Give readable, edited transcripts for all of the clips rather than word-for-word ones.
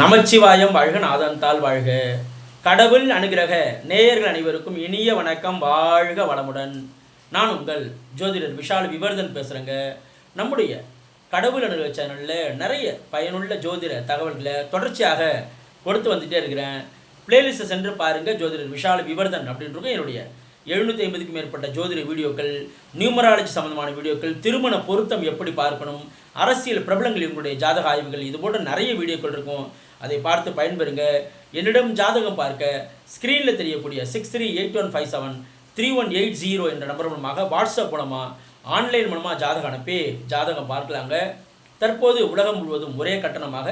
நமச்சிவாயம் வாழ்க, நாதந்தால் வாழ்க. கடவுள் அனுகிரக நேயர்கள் அனைவருக்கும் இனிய வணக்கம். வாழ்க வளமுடன். நான் உங்கள் ஜோதிடர் விஷால் விவர்தன் பேசுகிறேங்க. நம்முடைய கடவுள் அனுகிரக சேனலில் நிறைய பயனுள்ள ஜோதிட தகவல்களை தொடர்ச்சியாக கொடுத்து வந்துகிட்டே இருக்கிறேன். பிளேலிஸ்ட்டை சென்று பாருங்கள். ஜோதிடர் விஷால் விவர்தன் அப்படின்றது என்னுடைய 750க்கும் மேற்பட்ட ஜோதிட வீடியோக்கள், நியூமராலஜி சம்பந்தமான வீடியோக்கள், திருமண பொருத்தம் எப்படி பார்க்கணும், அரசியல் பிரபலங்கள் இவங்களுடைய ஜாதக ஆய்வுகள், இது போன்ற நிறைய வீடியோக்கள் இருக்கும். அதை பார்த்து பயன்பெறுங்க. என்னிடம் ஜாதகம் பார்க்க ஸ்க்ரீனில் தெரியக்கூடிய 6381573180 என்ற நம்பர் மூலமாக வாட்ஸ்அப் மூலமாக ஆன்லைன் மூலமாக ஜாதகம் அனுப்பி ஜாதகம் பார்க்கலாங்க. தற்போது உலகம் முழுவதும் ஒரே கட்டணமாக,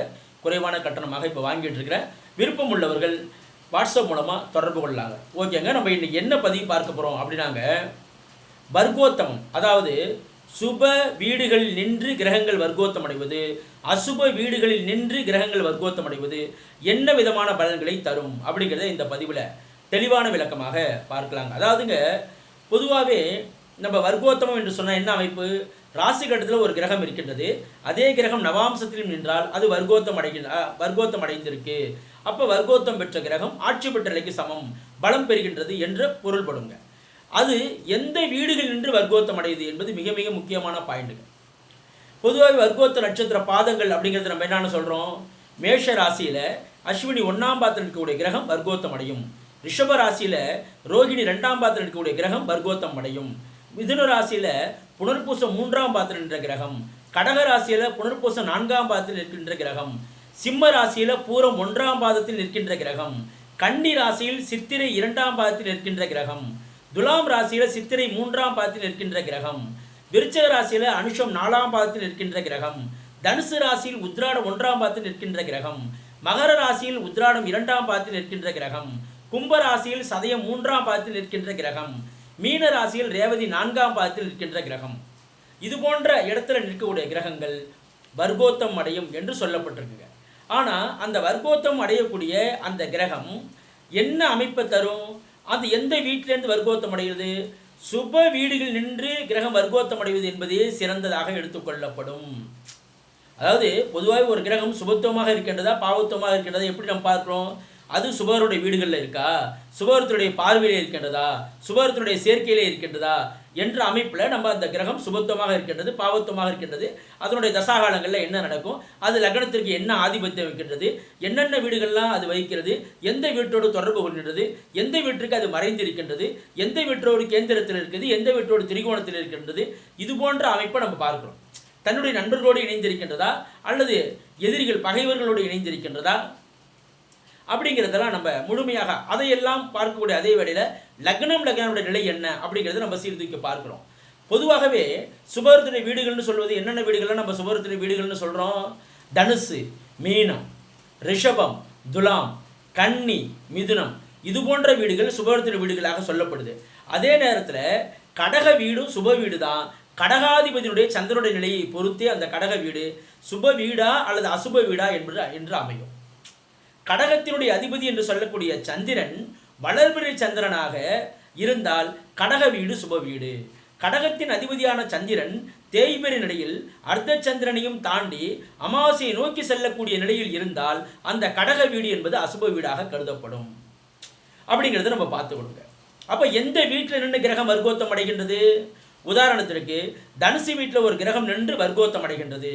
குறைவான கட்டணமாக இப்போ வாங்கிட்டு இருக்கிறேன். விருப்பம் உள்ளவர்கள் வாட்ஸ்அப் மூலமாக தொடர்பு கொள்ளலாங்க. ஓகேங்க. நம்ம இன்றைக்கி என்ன பதிவு பார்க்க போகிறோம் அப்படின்னாங்க, வர்க்கோத்தமம், அதாவது சுப வீடுகளில் நின்று கிரகங்கள் வர்க்கோத்தம் அடைவது, அசுப வீடுகளில் நின்று கிரகங்கள் வர்க்கோத்தம் அடைவது என்ன விதமான பலன்களை தரும் அப்படிங்கிறத இந்த பதிவில் தெளிவான விளக்கமாக பார்க்கலாங்க. அதாவதுங்க, பொதுவாகவே நம்ம வர்க்கோத்தமம் என்று சொன்னால் என்ன அமைப்பு? ராசி கட்டத்தில் ஒரு கிரகம் இருக்கின்றது, அதே கிரகம் நவாம்சத்திலும் நின்றால் அது வர்க்கோத்தம் அடைந்திருக்கு. அப்போ வர்க்கோத்தம் பெற்ற கிரகம் ஆட்சி பெற்ற நிலைக்கு சமம், பலம் பெறுகின்றது என்று பொருள்படுங்க. அது எந்த வீடுகள் நின்று வர்க்கோத்தம் அடையுது என்பது மிக மிக முக்கியமான பாயிண்ட்டுங்க. பொதுவாக வர்க்கோத்த நட்சத்திர பாதங்கள் அப்படிங்கிறது நம்ம என்னென்னு சொல்கிறோம்? மேஷ ராசியில் அஸ்வினி 1ஆம் பாதத்தில் இருக்கக்கூடிய கிரகம் வர்க்கோத்தம் அடையும். ரிஷப ராசியில் ரோகிணி 2ஆம் பாதத்தில் இருக்கக்கூடிய கிரகம் வர்க்கோத்தம் அடையும். மிதுன ராசியில் புனர்பூசம் 3ஆம் பாதத்தில் நின்ற கிரகம், கடக ராசியில் புனர்பூசம் 4ஆம் பாதத்தில் நிற்கின்ற கிரகம், சிம்ம ராசியில் பூரம் 1ஆம் பாதத்தில் நிற்கின்ற கிரகம், கன்னி ராசியில் சித்திரை 2ஆம் பாதத்தில் நிற்கின்ற கிரகம், துலாம் ராசியில் சித்திரை 3ஆம் பாதத்தில் நிற்கின்ற கிரகம், விருச்சிக ராசியில் அனுஷம் 4ஆம் பாதத்தில் நிற்கின்ற கிரகம், தனுசு ராசியில் உத்ராடம் 1ஆம் பாதத்தில் நிற்கின்ற கிரகம், மகர ராசியில் உத்ராடம் 2ஆம் பாதத்தில் நிற்கின்ற கிரகம், கும்ப ராசியில் சதயம் 3ஆம் பாதத்தில் நிற்கின்ற கிரகம், மீன ராசியில் ரேவதி 4ஆம் பாதத்தில் நிற்கின்ற கிரகம். இது போன்ற இடத்துல நிற்கக்கூடிய கிரகங்கள் வர்க்கோத்தம் அடையும் என்று சொல்லப்பட்டிருக்குங்க. ஆனால் அந்த வர்க்கோத்தம் அடையக்கூடிய அந்த கிரகம் என்ன அமைப்பை தரும்? அது எந்த வீட்டிலேருந்து வர்க்கோத்தம் அடைகிறது? சுப வீடுகள் நின்று கிரகம் வர்க்கோத்தம் அடைவது என்பதே சிறந்ததாக எடுத்துக்கொள்ளப்படும். அதாவது பொதுவாக ஒரு கிரகம் சுபத்துவமாக இருக்கின்றதா பாவத்துவமாக இருக்கின்றதா எப்படி நம்ம பார்க்குறோம்? அது சுபருடைய வீடுகளில் இருக்கா, சுபருத்துடைய பார்வையிலே இருக்கின்றதா, சுபருத்துடைய சேர்க்கையிலே இருக்கின்றதா என்ற அமைப்பில் நம்ம அந்த கிரகம் சுபத்துவமாக இருக்கின்றது பாவத்துவமாக இருக்கின்றது, அதனுடைய தசாகாலங்களில் என்ன நடக்கும், அது லக்னத்திற்கு என்ன ஆதிபத்தியம் வைக்கின்றது, என்னென்ன வீடுகள்லாம் அது வைக்கிறது, எந்த வீட்டோடு தொடர்பு கொள்கின்றது, எந்த வீட்டிற்கு அது மறைந்திருக்கின்றது, எந்த வீட்டோடு கேந்திரத்தில் இருக்குது, எந்த வீட்டோடு திரிகோணத்தில் இருக்கின்றது, இது போன்ற அமைப்பை நம்ம பார்க்கிறோம். தன்னுடைய நண்பர்களோடு இணைந்திருக்கின்றதா அல்லது எதிரிகள் பகைவர்களோடு இணைந்திருக்கின்றதா அப்படிங்கிறதெல்லாம் நம்ம முழுமையாக அதையெல்லாம் பார்க்கக்கூடிய அதே வேளையில் லக்னனுடைய நிலை என்ன அப்படிங்கிறத நம்ம சீர்தூக்கி பார்க்கிறோம். பொதுவாகவே சுபருத்துடைய வீடுகள்னு சொல்வது என்னென்ன வீடுகள்லாம் நம்ம சுபருத்துடைய வீடுகள்னு சொல்கிறோம்? தனுசு, மீனம், ரிஷபம், துலாம், கன்னி, மிதுனம், இது போன்ற வீடுகள் சுபருத்துடைய வீடுகளாக சொல்லப்படுது. அதே நேரத்தில் கடக வீடும் சுப வீடு தான். கடகாதிபதியினுடைய சந்திரனுடைய நிலையை பொறுத்தே அந்த கடக வீடு சுப வீடா அல்லது அசுப வீடா என்று அமையும். கடகத்தினுடைய அதிபதி என்று சொல்லக்கூடிய சந்திரன் வளர்பிறை சந்திரனாக இருந்தால் கடக வீடு சுப வீடு. கடகத்தின் அதிபதியான சந்திரன் தேய்பிறை நிலையில் அர்த்த சந்திரனையும் தாண்டி அமாவாசையை நோக்கி செல்லக்கூடிய நிலையில் இருந்தால் அந்த கடக வீடு என்பது அசுப வீடாக கருதப்படும். அப்படிங்கிறத நம்ம பார்த்து கொடுங்க. அப்போ எந்த வீட்டில் நின்று கிரகம் வர்க்கோத்தம் அடைகின்றது? உதாரணத்திற்கு தனுசு வீட்டில் ஒரு கிரகம் நின்று வர்க்கோத்தம் அடைகின்றது,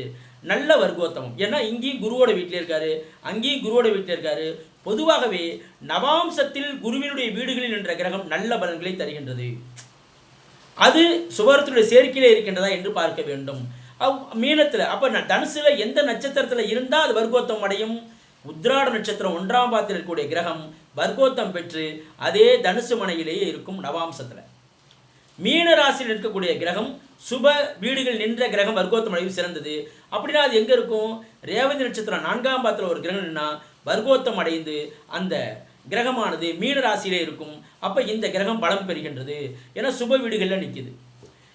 நல்ல வர்க்கோத்தமம். ஏன்னா இங்கேயும் குருவோட வீட்டில் இருக்காரு, அங்கேயும் குருவோட வீட்டில் இருக்காரு. பொதுவாகவே நவாம்சத்தில் குருவினுடைய வீடுகளில் நின்ற கிரகம் நல்ல பலன்களை தருகின்றது. அது சுபரத்துடைய சேர்க்கையிலே இருக்கின்றதா என்று பார்க்க வேண்டும். மீனத்தில் அப்போ தனுசுல எந்த நட்சத்திரத்தில் இருந்தால் அது வர்க்கோத்தம் அடையும்? உத்ராட நட்சத்திரம் 1ஆம் பாதத்தில் இருக்கக்கூடிய கிரகம் வர்க்கோத்தம் பெற்று அதே தனுசு மனையிலேயே இருக்கும் நவாம்சத்தில். மீன ராசியில் இருக்கக்கூடிய கிரகம் சுப வீடுகள் நின்ற கிரகம் வர்க்கோத்தம் அடைவு சிறந்தது. அப்படின்னா அது எங்கே இருக்கும்? ரேவதி நட்சத்திரம் 4ஆம் பாதத்தில் ஒரு கிரகம் நின்னா வர்க்கோத்தம் அடைந்து அந்த கிரகமானது மீன ராசியிலே இருக்கும். அப்போ இந்த கிரகம் பலம் பெறுகின்றது, ஏன்னா சுப வீடுகளில் நிற்கிது.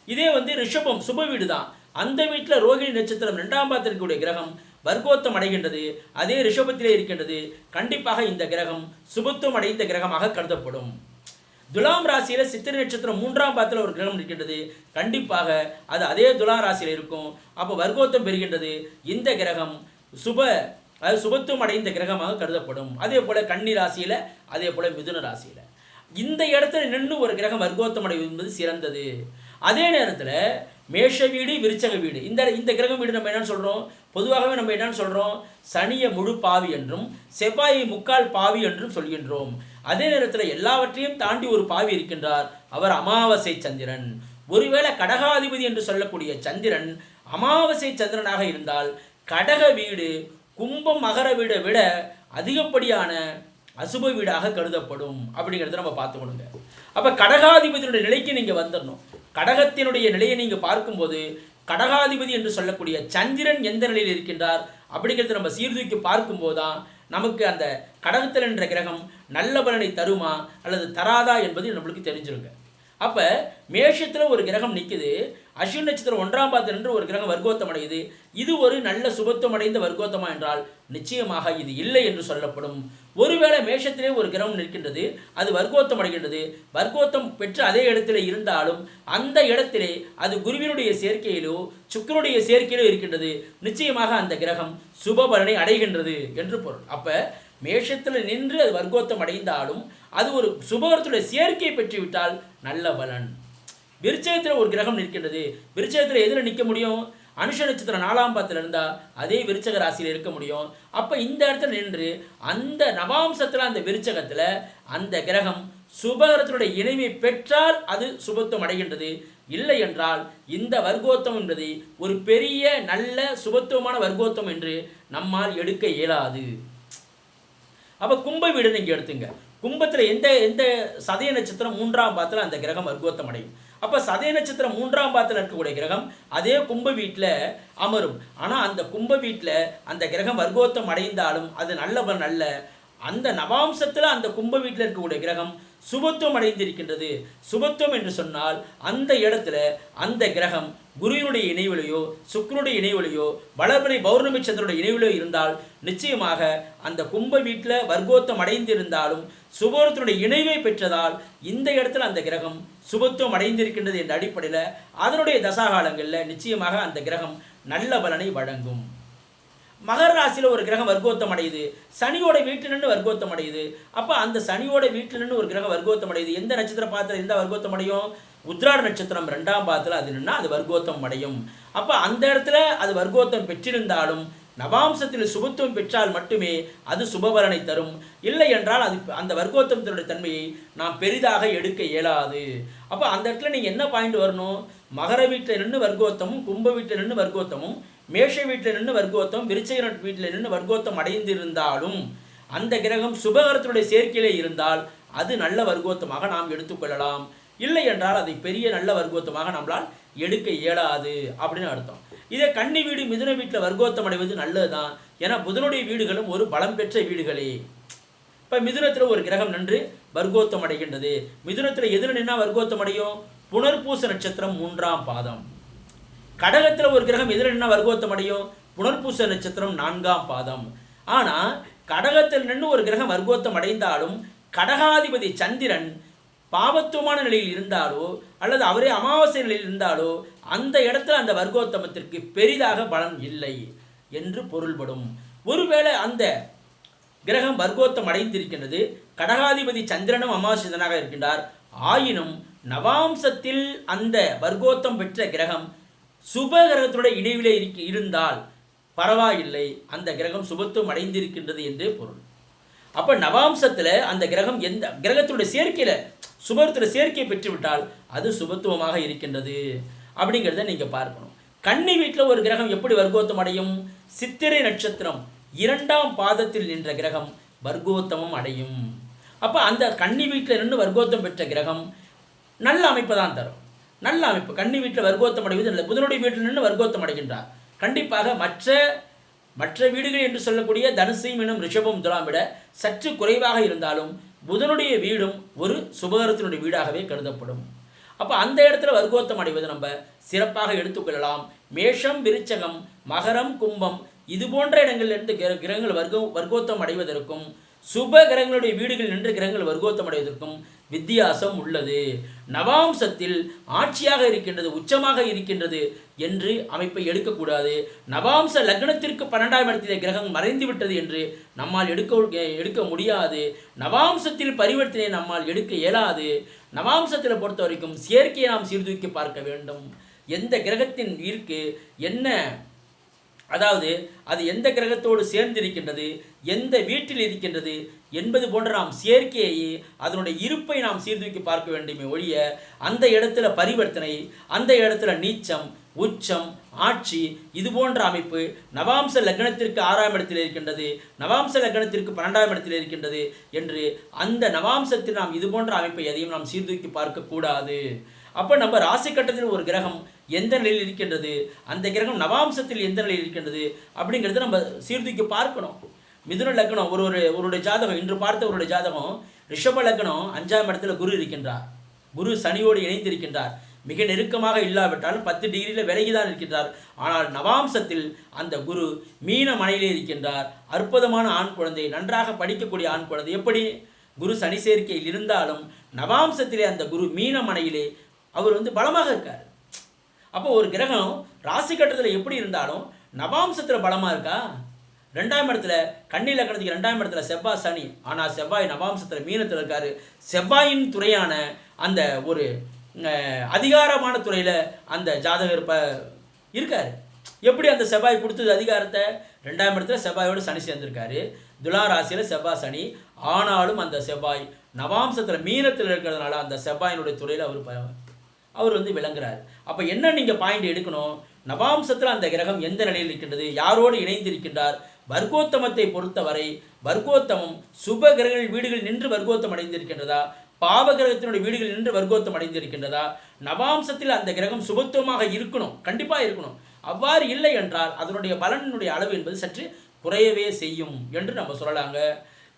இதே ரிஷபம் சுப வீடு தான், அந்த வீட்டில் ரோகிணி நட்சத்திரம் 2ஆம் பாதத்தில் இருக்கக்கூடிய கிரகம் வர்க்கோத்தம் அடைகின்றது, அதே ரிஷபத்திலே இருக்கின்றது. கண்டிப்பாக இந்த கிரகம் சுபத்துவம் அடைந்த கிரகமாக கருதப்படும். துலாம் ராசியில் சித்திரை நட்சத்திரம் 3ஆம் பாதத்தில் ஒரு கிரகம் இருக்கின்றது, கண்டிப்பாக அது அதே துலாம் ராசியில் இருக்கும். அப்போ வர்க்கோத்தம் பெறுகின்றது. இந்த கிரகம் சுப அதாவது சுபத்துவம் அடைந்த கிரகமாக கருதப்படும். அதே போல் கன்னி ராசியில், அதே போல் மிதுன ராசியில் இந்த இடத்துல நின்று ஒரு கிரகம் வர்க்கோத்தம் அடைவது என்பது சிறந்தது. அதே நேரத்தில் மேஷ வீடு, விருச்சக வீடு, இந்த கிரகம் வீடு நம்ம என்னன்னு சொல்கிறோம்? பொதுவாகவே நம்ம என்னன்னு சொல்கிறோம்? சனியை முழு பாவி என்றும் செவ்வாயை முக்கால் பாவி என்றும் சொல்கின்றோம். அதே நேரத்தில் எல்லாவற்றையும் தாண்டி ஒரு பாவி இருக்கின்றார், அவர் அமாவாசை சந்திரன். ஒருவேளை கடகாதிபதி என்று சொல்லக்கூடிய சந்திரன் அமாவாசை சந்திரனாக இருந்தால் கடக வீடு கும்பம் மகர வீடை விட அதிகப்படியான அசுப வீடாக கருதப்படும் அப்படிங்கிறத நம்ம பார்த்துக்கணுங்க. அப்போ கடகாதிபதியினுடைய நிலைக்கு நீங்கள் வந்துடணும். கடகத்தினுடைய நிலையை நீங்கள் பார்க்கும்போது கடகாதிபதி என்று சொல்லக்கூடிய சந்திரன் எந்த நிலையில் இருக்கின்றார் அப்படிங்கிறத நம்ம சீர்தூக்கி பார்க்கும்போது தான் நமக்கு அந்த கடகத்தில் என்ற கிரகம் நல்ல பலனை தருமா அல்லது தராதா என்பது நம்மளுக்கு தெரிஞ்சிருங்க. அப்போ மேஷத்தில் ஒரு கிரகம் நிற்குது, அஸ்வின் நட்சத்திரம் 1ஆம் பாதத்தில் நின்று ஒரு கிரகம் வர்க்கோத்தம் அடையுது. இது ஒரு நல்ல சுபத்துவம் அடைந்த வர்க்கோத்தமா என்றால் நிச்சயமாக இது இல்லை என்று சொல்லப்படும். ஒருவேளை மேஷத்திலே ஒரு கிரகம் நிற்கின்றது, அது வர்க்கோத்தம் அடைகின்றது, வர்க்கோத்தம் பெற்று அதே இடத்திலே இருந்தாலும் அந்த இடத்திலே அது குருவினுடைய சேர்க்கையிலோ சுக்கிரனுடைய சேர்க்கையிலோ இருக்கின்றது, நிச்சயமாக அந்த கிரகம் சுப பலனை அடைகின்றது என்று பொருள். அப்போ மேஷத்தில் நின்று அது வர்க்கோத்தம் அடைந்தாலும் அது ஒரு சுபகரத்துடைய சேர்க்கையை பெற்றுவிட்டால் நல்ல பலன். விருச்சகத்தில் ஒரு கிரகம் நிற்கின்றது, விருச்சகத்தில் எதில் நிற்க முடியும்? அனுஷ நட்சத்திரம் 4ஆம் பாதத்தில் இருந்தால் அதே விருச்சக ராசியில் இருக்க முடியும். அப்போ இந்த இடத்துல நின்று அந்த நவாம்சத்தில் அந்த விருச்சகத்தில் அந்த கிரகம் சுபகரத்தினுடைய இணைவை பெற்றால் அது சுபத்துவம் அடைகின்றது. இல்லை என்றால் இந்த வர்க்கோத்தம் என்பது ஒரு பெரிய நல்ல சுபத்துவமான வர்க்கோத்தம் என்று நம்மால் எடுக்க இயலாது. அப்போ கும்ப வீடு நீங்கள் எடுத்துங்க. கும்பத்தில் எந்த சதய நட்சத்திரம் 3ஆம் பாதத்தில் அந்த கிரகம் வர்க்கோத்தம் அடையும். அப்போ சதய நட்சத்திரம் 3ஆம் பாதத்தில் இருக்கக்கூடிய கிரகம் அதே கும்ப வீட்டில் அமரும். ஆனால் அந்த கும்ப வீட்டில் அந்த கிரகம் வர்க்கோத்தம் அடைந்தாலும் அது நல்லவன் அல்ல. அந்த நவாம்சத்தில் அந்த கும்ப வீட்டில் இருக்கக்கூடிய கிரகம் சுபத்துவம் அடைந்திருக்கின்றது. சுபத்துவம் என்று சொன்னால் அந்த இடத்துல அந்த கிரகம் குருவினுடைய இணைவிலையோ சுக்கிரனுடைய இணைவிலையோ வளர்பிறை பௌர்ணமி சந்திரனுடைய இணைவிலையோ இருந்தால் நிச்சயமாக அந்த கும்ப வீட்டில் வர்க்கோத்தம் அடைந்திருந்தாலும் சுபத்துவனுடைய இணைவை பெற்றதால் இந்த இடத்துல அந்த கிரகம் சுபத்துவம் அடைந்திருக்கின்றது என்ற அடிப்படையில் அதனுடைய தசாகாலங்களில் நிச்சயமாக அந்த கிரகம் நல்ல பலனை வழங்கும். மகர ராசியில் ஒரு கிரகம் வர்க்கோத்தம் அடையுது, சனியோட வீட்டில் நின்று வர்க்கோத்தம் அடையுது. அப்போ அந்த சனியோட வீட்டில் நின்று ஒரு கிரகம் வர்க்கோத்தம் அடையுது. எந்த நட்சத்திர பாதத்தில் எந்த வர்க்கோத்தம் அடையும்? உத்திராட நட்சத்திரம் 2ஆம் பாதத்தில் அது நின்னா அது வர்க்கோத்தம் அடையும். அப்போ அந்த இடத்துல அது வர்க்கோத்தம் பெற்றிருந்தாலும் நவாம்சத்தில் சுபத்துவம் பெற்றால் மட்டுமே அது சுபபலனை தரும். இல்லை என்றால் அது அந்த வர்க்கோத்தமத்தினுடைய தன்மையை நாம் பெரிதாக எடுக்க இயலாது. அப்போ அந்த இடத்துல நீங்கள் என்ன பாயிண்ட் வரணும்? மகர வீட்டில் நின்று வர்க்கோத்தமும் கும்ப வீட்டில் நின்று வர்க்கோத்தமும் மேஷ வீட்டில் நின்று வர்க்கோத்தம் விருச்சிக வீட்டில் நின்று வர்க்கோத்தம் அடைந்திருந்தாலும் அந்த கிரகம் சுபகரத்தினுடைய சேர்க்கையிலே இருந்தால் அது நல்ல வர்க்கோத்தமாக நாம் எடுத்துக்கொள்ளலாம். இல்லை என்றால் அதை பெரிய நல்ல வர்க்கோத்தமாக நம்மளால் எடுக்க இயலாது அப்படின்னு அர்த்தம். இதே கன்னி வீடு மிதுன வீட்டில் வர்க்கோத்தம் அடைவது நல்லது தான். ஏன்னா புதனுடைய வீடுகளும் ஒரு பலம் பெற்ற வீடுகளே. இப்போ மிதுனத்தில் ஒரு கிரகம் நின்று வர்க்கோத்தம் அடைகின்றது. மிதுனத்தில் எதில் நின்னா வர்க்கோத்தம் அடையும்? புனர்பூச நட்சத்திரம் 3ஆம் பாதம். கடகத்தில் ஒரு கிரகம் எதில் நின்னா வர்க்கோத்தம் அடையும்? புனர்பூச நட்சத்திரம் 4ஆம் பாதம். ஆனால் கடகத்தில் நின்று ஒரு கிரகம் வர்க்கோத்தம் அடைந்தாலும் கடகாதிபதி சந்திரன் பாவத்துவமான நிலையில் இருந்தாலோ அல்லது அவரே அமாவாசை நிலையில் இருந்தாலோ அந்த இடத்துல அந்த வர்க்கோத்தமத்திற்கு பெரிதாக பலன் இல்லை என்று பொருள்படும். ஒருவேளை அந்த கிரகம் வர்க்கோத்தம் அடைந்திருக்கின்றது, கடகாதிபதி சந்திரனும் அமாவாசைதனாக இருக்கின்றார், ஆயினும் நவாம்சத்தில் அந்த வர்க்கோத்தம் பெற்ற கிரகம் சுபகிரகத்துடைய இணைவிலே இருந்தால் பரவாயில்லை, அந்த கிரகம் சுபத்துவம் அடைந்திருக்கின்றது என்றே பொருள். அப்போ நவாம்சத்தில் அந்த கிரகம் எந்த கிரகத்துடைய சேர்க்கையில் சுபத்துடைய சேர்க்கையை பெற்றுவிட்டால் அது சுபத்துவமாக இருக்கின்றது அப்படிங்கிறத நீங்கள் பார்க்கணும். கன்னி வீட்டில் ஒரு கிரகம் எப்படி வர்க்கோத்தம் அடையும்? சித்திரை நட்சத்திரம் 2ஆம் பாதத்தில் நின்ற கிரகம் வர்க்கோத்தமம் அடையும். அப்போ அந்த கன்னி வீட்டில் நின்று வர்க்கோத்தம் பெற்ற கிரகம் நல்ல அமைப்பை தான் தரும். நல்ல அமைப்பு. கன்னி வீட்டில் வர்க்கோத்தம் அடைவது நல்ல. புதனுடைய வீட்டில் நின்று வர்க்கோத்தம் அடைகின்றார். கண்டிப்பாக மற்ற வீடுகள் என்று சொல்லக்கூடிய தனுசையும் எனும் ரிஷபம் துலாம் விட சற்று குறைவாக இருந்தாலும் புதனுடைய வீடும் ஒரு சுபகரத்தினுடைய வீடாகவே கருதப்படும். அப்போ அந்த இடத்துல வர்க்கோத்தம் அடைவது நம்ம சிறப்பாக எடுத்துக்கொள்ளலாம். மேஷம் விருச்சகம் மகரம் கும்பம் இது போன்ற இடங்களிலிருந்து கிரகங்கள் வர்க்கோத்தம் அடைவதற்கும் சுப கிரகங்களுடைய வீடுகளில் நின்று கிரகங்கள் வர்க்கோத்தம் அடைவதற்கும் வித்தியாசம் உள்ளது. நவாம்சத்தில் ஆட்சியாக இருக்கின்றது, உச்சமாக இருக்கின்றது என்று அமைப்பை எடுக்கக்கூடாது. நவாம்ச லக்னத்திற்கு 12ஆம் இடத்திலே கிரகம் மறைந்து விட்டது என்று நம்மால் எடுக்க முடியாது. நவாம்சத்தில் பரிவர்த்தனை நம்மால் எடுக்க இயலாது. நவாம்சத்தில் பொறுத்த வரைக்கும் சேர்க்கையை நாம் சீர்தூக்கி பார்க்க வேண்டும். எந்த கிரகத்தின் இருக்கு என்ன, அதாவது அது எந்த கிரகத்தோடு சேர்ந்திருக்கின்றது, எந்த வீட்டில் இருக்கின்றது என்பது போன்ற நாம் சேர்க்கையை, அதனுடைய இருப்பை நாம் சீர்தூக்கி பார்க்க வேண்டுமே ஒழிய அந்த இடத்துல பரிவர்த்தனை, அந்த இடத்துல நீச்சம், உச்சம், ஆட்சி இது போன்ற அமைப்பு நவாம்ச லக்னத்திற்கு 6ஆம் இடத்தில் இருக்கின்றது, நவாம்ச லக்னத்திற்கு 12ஆம் இடத்தில் இருக்கின்றது என்று அந்த நவாம்சத்தில் நாம் இது போன்ற அமைப்பை எதையும் நாம் சீர்தூக்கி பார்க்கக்கூடாது. அப்போ நம்ம ராசி கட்டத்தில் ஒரு கிரகம் எந்த நிலையில் இருக்கின்றது, அந்த கிரகம் நவாம்சத்தில் எந்த நிலையில் இருக்கின்றது அப்படிங்கிறத நம்ம சீர்தூக்கி பார்க்கணும். மிதுன லக்னம் ஒருவருடைய ஜாதகம், இன்று பார்த்த ஒருடைய ஜாதகம் ரிஷப லக்னம் 5ஆம் இடத்துல குரு இருக்கின்றார். குரு சனியோடு இணைந்திருக்கின்றார். மிக நெருக்கமாக இல்லாவிட்டாலும் 10 டிகிரியில் விலகிதான் இருக்கின்றார். ஆனால் நவாம்சத்தில் அந்த குரு மீன மனையிலே இருக்கின்றார். அற்புதமான ஆண் குழந்தை, நன்றாக படிக்கக்கூடிய ஆண் குழந்தை. எப்படி குரு சனி சேர்க்கையில் இருந்தாலும் நவாம்சத்திலே அந்த குரு மீன மனையிலே அவர் பலமாக இருக்கார். அப்போ ஒரு கிரகம் ராசி கட்டத்தில் எப்படி இருந்தாலும் நவாம்சத்தில் பலமாக இருக்கா? 2ஆம் இடத்துல கன்னி லக்னத்துக்கு 2ஆம் இடத்துல செவ்வாய் சனி, ஆனால் செவ்வாய் நவாம்சத்தில் மீனத்தில் இருக்கார். செவ்வாயின் துறையான அந்த ஒரு அதிகாரமான துறையில் அந்த ஜாதகர் இருக்கார். எப்படி அந்த செவ்வாய் கொடுத்தது அதிகாரத்தை? 2ஆம் இடத்துல செவ்வாயோடு சனி சேர்ந்திருக்காரு. துலா ராசியில் செவ்வாய் சனி, ஆனாலும் அந்த செவ்வாய் நவாம்சத்தில் மீனத்தில் இருக்கிறதுனால அந்த செவ்வாயினுடைய துறையில் அவர் விளங்குறார். அப்போ என்ன நீங்கள் பாயிண்ட் எடுக்கணும், நவாம்சத்தில் அந்த கிரகம் எந்த நிலையில் இருக்கின்றது, யாரோடு இணைந்திருக்கின்றார். வர்க்கோத்தமத்தை பொறுத்தவரை வர்க்கோத்தமம் சுப கிரகங்கள் வீடுகளில் நின்று வர்க்கோத்தம் அடைந்திருக்கின்றதா, பாவ கிரகத்தினுடைய வீடுகளில் நின்று வர்க்கோத்தம் அடைந்திருக்கின்றதா? நவாம்சத்தில் அந்த கிரகம் சுபத்துவமாக இருக்கணும், கண்டிப்பாக இருக்கணும். அவ்வாறு இல்லை என்றால் அதனுடைய பலனுடைய அளவு என்பது சற்று குறையவே செய்யும் என்று நம்ம சொல்லலாங்க.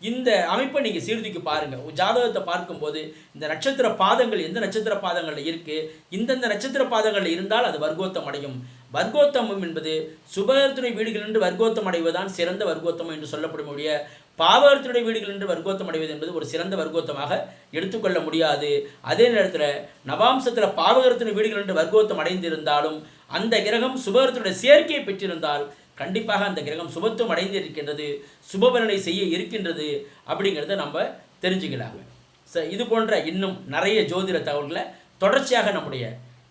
இந்த அமைப்பை நீங்கள் சீர்தூக்கி பாருங்கள். ஜாதகத்தை பார்க்கும்போது இந்த நட்சத்திர பாதங்கள் எந்த நட்சத்திர பாதங்களில் இருக்குது, இந்தந்த நட்சத்திர பாதங்களில் இருந்தால் அது வர்க்கோத்தம் அடையும். வர்க்கோத்தமம் என்பது சுபகத்தினுடைய வீடுகள் என்று வர்க்கோத்தம் அடைவதுதான் சிறந்த வர்க்கோத்தமம் என்று சொல்லப்படக்கூடிய, பாவகத்தினுடைய வீடுகள் என்று வர்க்கோத்தம் அடைவது என்பது ஒரு சிறந்த வர்க்கோத்தமாக எடுத்துக்கொள்ள முடியாது. அதே நேரத்தில் நவாம்சத்தில் பாவகத்தினுடைய வீடுகள் என்று வர்க்கோத்தம் அடைந்திருந்தாலும் அந்த கிரகம் சுபகத்தினுடைய சேர்க்கையை பெற்றிருந்தால் கண்டிப்பாக அந்த கிரகம் சுபத்துவம் அடைந்து இருக்கின்றது, சுபபலனை செய்ய இருக்கின்றது அப்படிங்கிறத நம்ம தெரிஞ்சுக்கலாங்க. இது போன்ற இன்னும் நிறைய ஜோதிட தகவல்களை தொடர்ச்சியாக நம்முடைய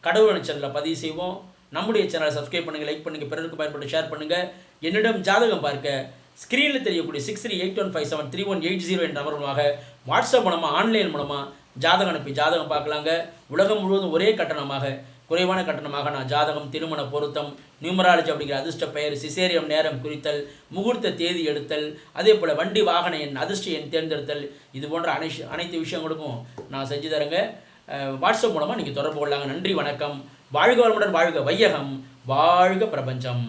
கடவுள் சேனலில் பதிவு செய்வோம். நம்முடைய சேனலை சப்ஸ்கிரைப் பண்ணுங்கள், லைக் பண்ணுங்கள், பிறருக்கு பயன்பட்டு ஷேர் பண்ணுங்கள். என்னிடம் ஜாதகம் பார்க்க ஸ்க்ரீனில் தெரியக்கூடிய 6381573180 என்ற நம்பர் மூலமாக வாட்ஸ்அப் மூலமாக ஆன்லைன் மூலமாக ஜாதகம் அனுப்பி ஜாதகம் பார்க்கலாங்க. உலகம் முழுவதும் ஒரே கட்டணமாக, குறைவான கட்டணமாக நான் ஜாதகம், திருமண பொருத்தம், நியூமராலஜி அப்படிங்கிற அதிர்ஷ்ட பெயர், சிசேரியம் நேரம் குறித்தல், முகூர்த்த தேதி எடுத்தல், அதே போல் வண்டி வாகன எண், அதிர்ஷ்ட எண் தேர்ந்தெடுத்தல், இது போன்ற அனைத்து விஷயங்களுக்கும் நான் செஞ்சு தரேங்க. வாட்ஸ்அப் மூலமாக நீங்கள் தொடர்பு கொள்ளலாங்க. நன்றி, வணக்கம். வாழ்க வளமுடன், வாழ்க வையகம், வாழ்க பிரபஞ்சம்.